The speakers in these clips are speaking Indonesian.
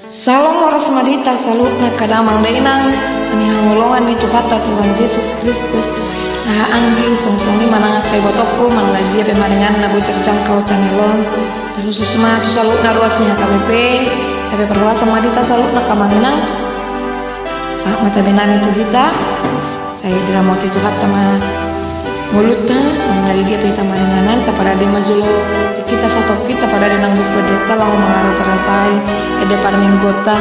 Salam waras madita salutna kadamang dainang ani hangolongan itu kata Tuhan Yesus Kristus nah anggi sengsoni manang kai botokku manang dia pemaringan nabu terjangkau canelon terus susma tu salutna luasnya KBP tapi perluas madita salutna kamanginang saat mata benami itu kita saya diramot itu kata mah mulutnya mengenali dia kita maringanan kepada dia majulo kita satu kita pada denang buku deta lalu mengaruh peratai ke depan minggota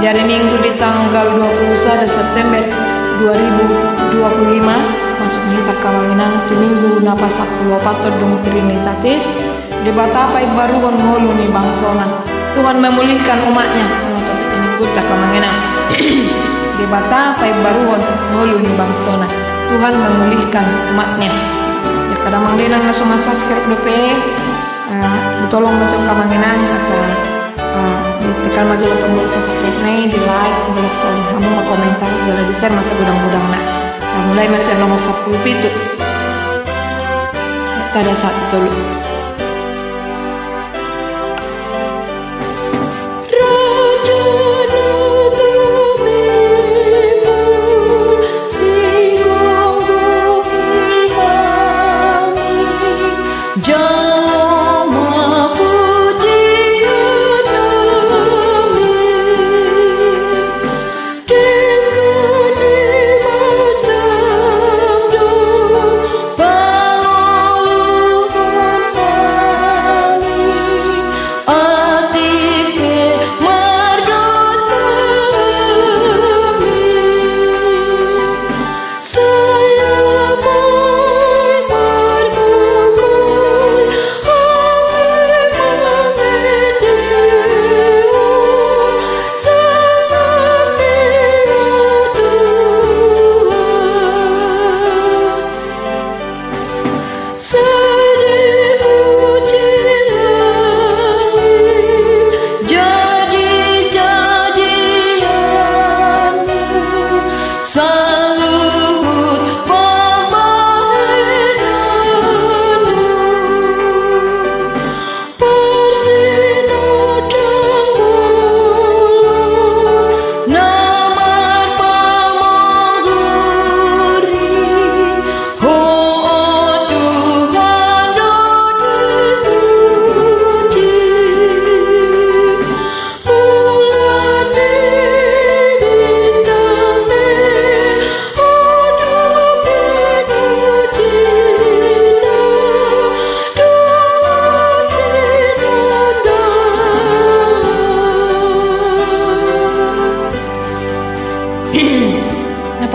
di hari Minggu di tanggal 21 September 2025 masuknya kita kawanginang di Minggu napa 10 patut dong Trinitatis debat apa baru kon ngolu nih bangsona Tuhan memulihkan umatnya kalau topik ini kita kawanginang debat apa baru kon ngolu nih bangsona Tuhan memulihkan umatnya ya kadang mangdenang langsung subscribe DP ditolong masuk kamanginan asa ditekan majalah tombol subscribe nih di like boleh kamu mau komentar boleh di share masa gudang-gudang nak mulai masih nomor 40 itu sada satu dulu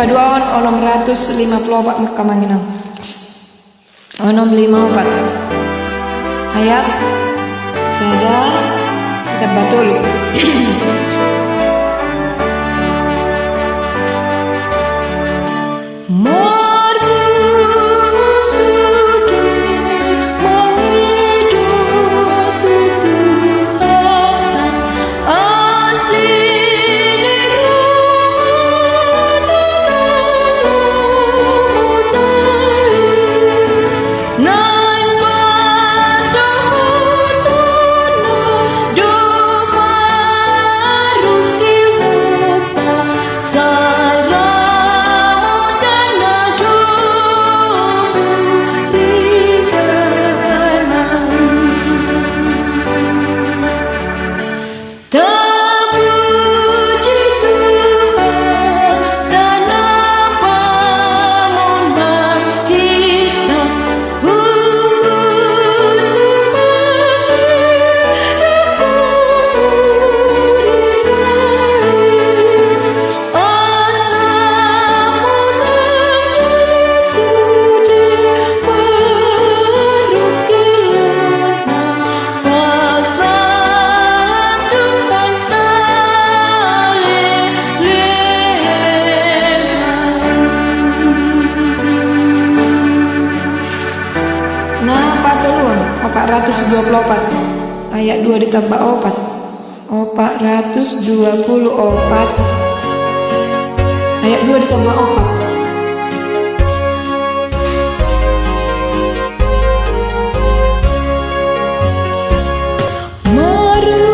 Paduan onom 154 kamanginang onom 54 hayap sada kita batul Opat 424 ayat 2 ditambah 4 424 ayat 2 ditambah 4 Maru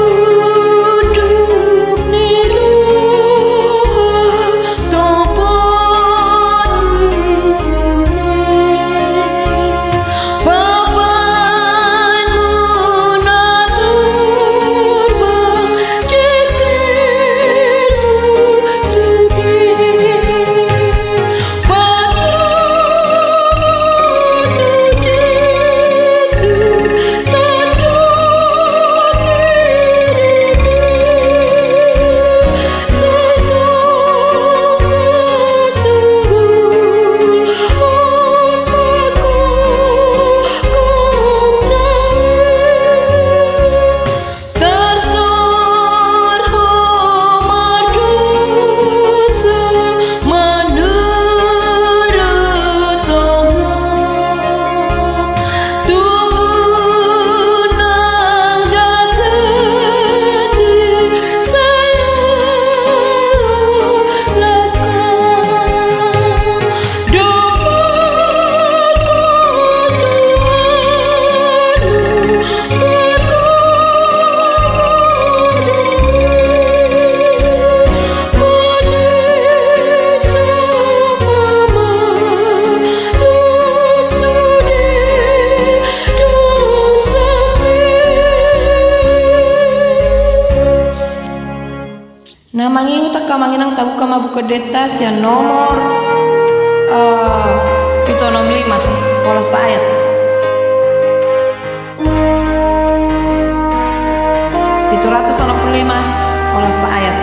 Nah mangingu tak kamanginang tabu kamabuka deta sia nomor 765 kalau ayat 765 kalau ayat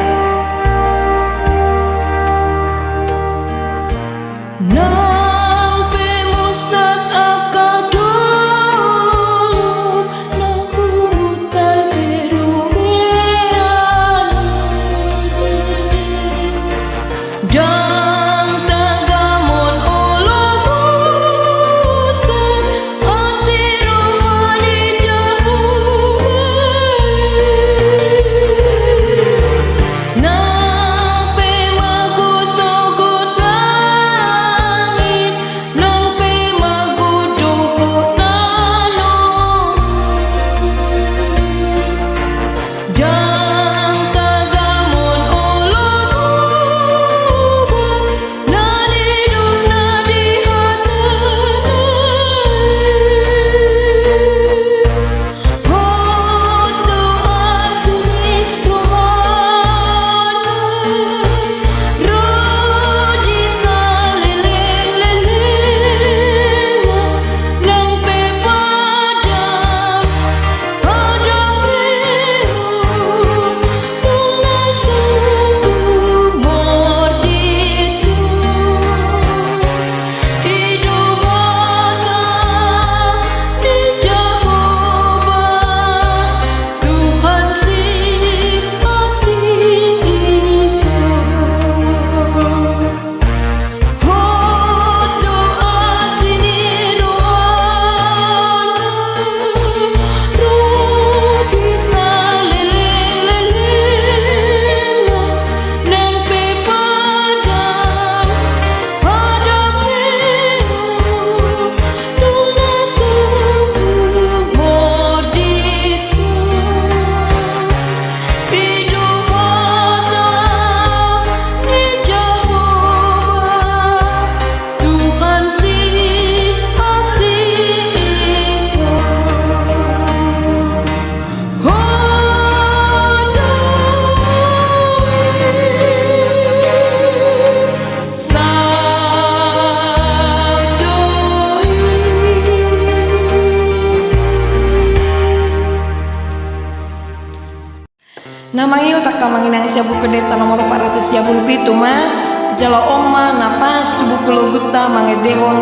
namanya utak kamanginang sia buku deta nomor 437 mah jala oma napas tubuh kuloguta mangedehon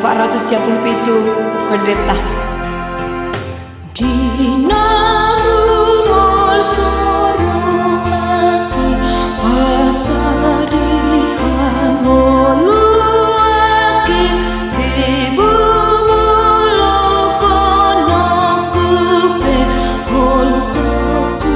437 buku deta Dina umur soroti pasari hangoluaki ibu mulokonokupe holsoku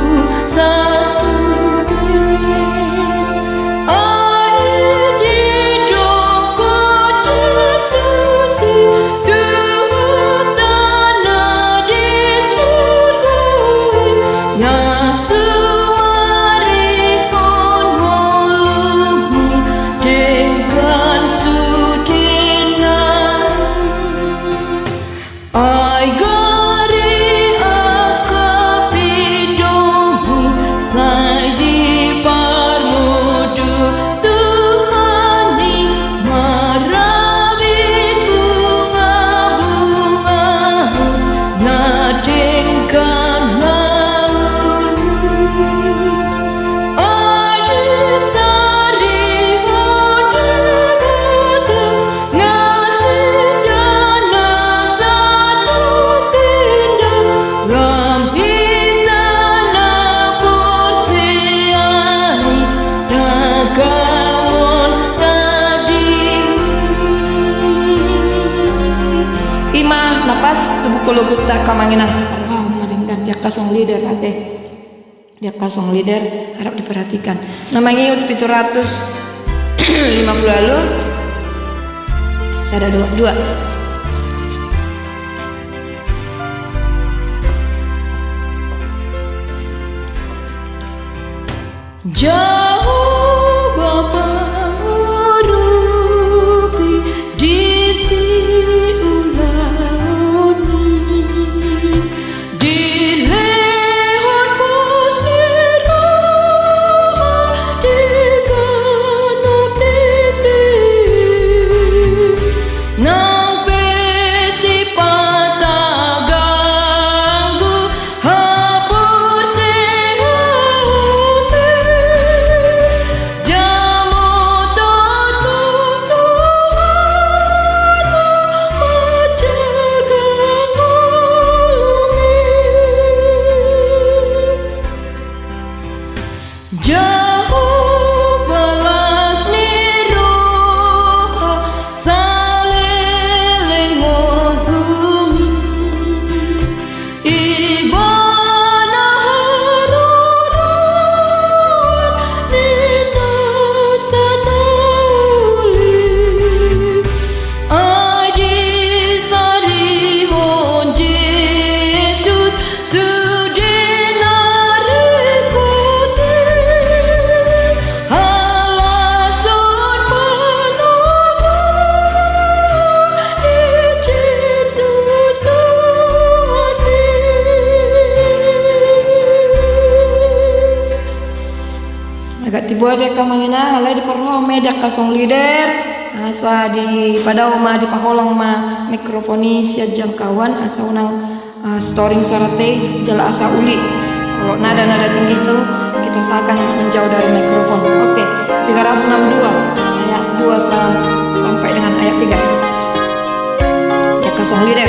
Kulo gupta kamanginang wow maringgan dia kasong leader ate dia kasong leader harap diperhatikan namanya yud 750 lalu saya ada dua jauh Bapa rupi di Jauh balas niroha saleleng ngogumi ibana haruruan nina sanauli adi sarihon Jesus agak tiba dia kamangina alai di perlu medak kasong lider asa di pada oma di paholong ma mikrofoni sia jangkauan asa unang storing suara teh jala asa uli kalau nada-nada tinggi itu kita usahakan menjauh dari mikrofon. Oke, 362 ayat 2 sampai dengan ayat 3 ya kasong lider.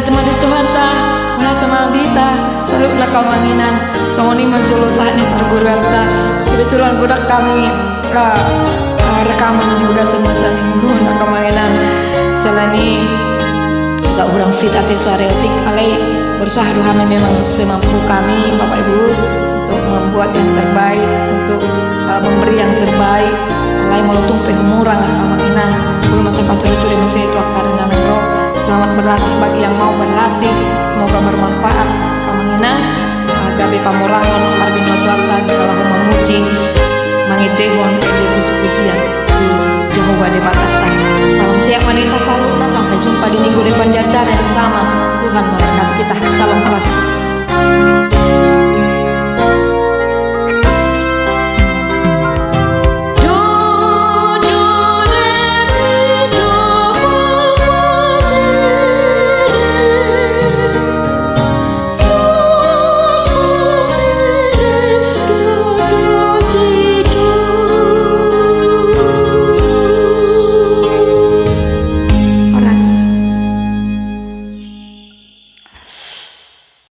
Teman Tuhan ta, mana teman dita, saluk nak kamanginan, songoni manjulo saat ni perguruan ta. Kebetulan budak kami rekaman di bagasan masa minggu nak kamanginan. Selani agak kurang fit atau suareotik, alai berusaha kami memang semampu kami Bapak Ibu untuk membuat yang terbaik, untuk memberi yang terbaik. Alai melutung pehumurang kamanginan, bui macam patur-patur masih itu karena roh. Selamat berlatih bagi yang mau berlatih, semoga bermanfaat. Kamanginan gabe pamurangan parbinoto akan kalau memuji mangidehon ede puji-pujian Jehovah de Batatan. Salam siap wanita saluna, sampai jumpa di minggu depan di acara yang sama. Tuhan memberkati kita. Salam kelas.